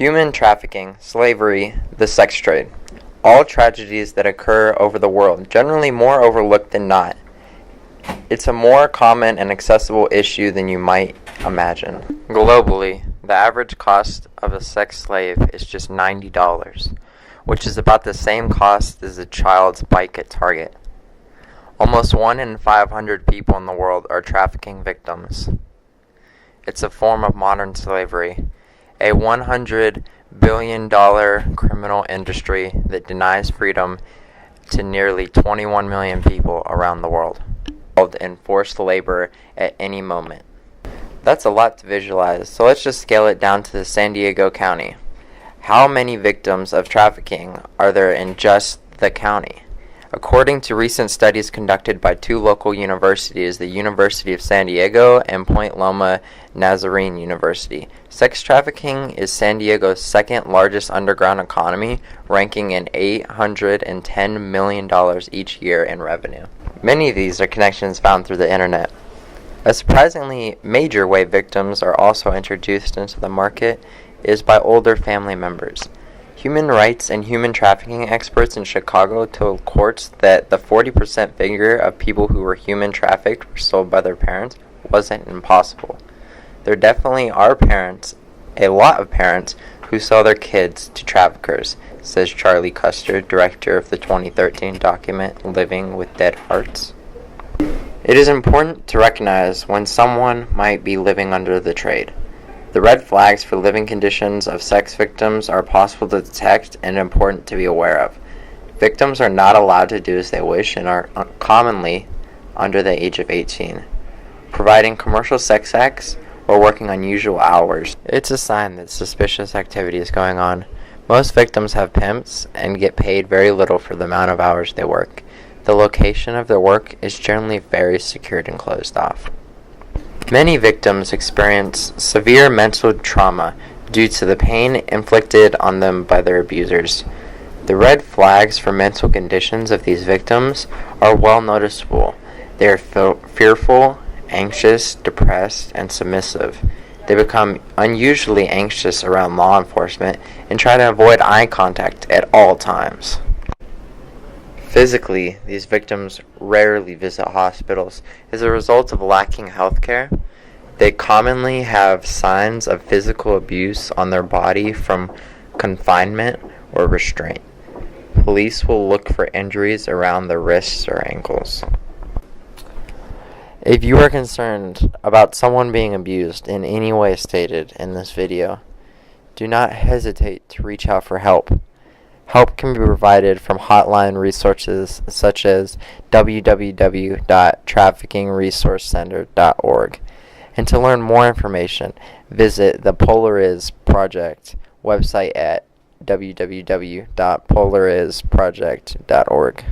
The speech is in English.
Human trafficking, slavery, the sex trade. All tragedies that occur over the world, generally more overlooked than not. It's a more common and accessible issue than you might imagine. Globally, the average cost of a sex slave is just $90, which is about the same cost as a child's bike at Target. Almost 1 in 500 people in the world are trafficking victims. It's a form of modern slavery, a $100 billion criminal industry that denies freedom to nearly 21 million people around the world, involved in forced labor at any moment. That's a lot to visualize, so let's just scale it down to San Diego County. How many victims of trafficking are there in just the county? According to recent studies conducted by two local universities, the University of San Diego and Point Loma Nazarene University, sex trafficking is San Diego's second largest underground economy, ranking in $810 million each year in revenue. Many of these are connections found through the internet. A surprisingly major way victims are also introduced into the market is by older family members. Human rights and human trafficking experts in Chicago told courts that the 40% figure of people who were human trafficked were sold by their parents wasn't impossible. There definitely are parents, a lot of parents, who sell their kids to traffickers, says Charlie Custer, director of the 2013 document Living with Dead Hearts. It is important to recognize when someone might be living under the trade. The red flags for living conditions of sex victims are possible to detect and important to be aware of. Victims are not allowed to do as they wish and are commonly under the age of 18. Providing commercial sex acts or working unusual hours, it's a sign that suspicious activity is going on. Most victims have pimps and get paid very little for the amount of hours they work. The location of their work is generally very secured and closed off. Many victims experience severe mental trauma due to the pain inflicted on them by their abusers. The red flags for mental conditions of these victims are well noticeable. They are fearful, anxious, depressed, and submissive. They become unusually anxious around law enforcement and try to avoid eye contact at all times. Physically, these victims rarely visit hospitals as a result of lacking health care. They commonly have signs of physical abuse on their body from confinement or restraint. Police will look for injuries around the wrists or ankles. If you are concerned about someone being abused in any way stated in this video, do not hesitate to reach out for help. Help can be provided from hotline resources such as www.traffickingresourcecenter.org. And to learn more information, visit the Polariz Project website at www.polarizproject.org.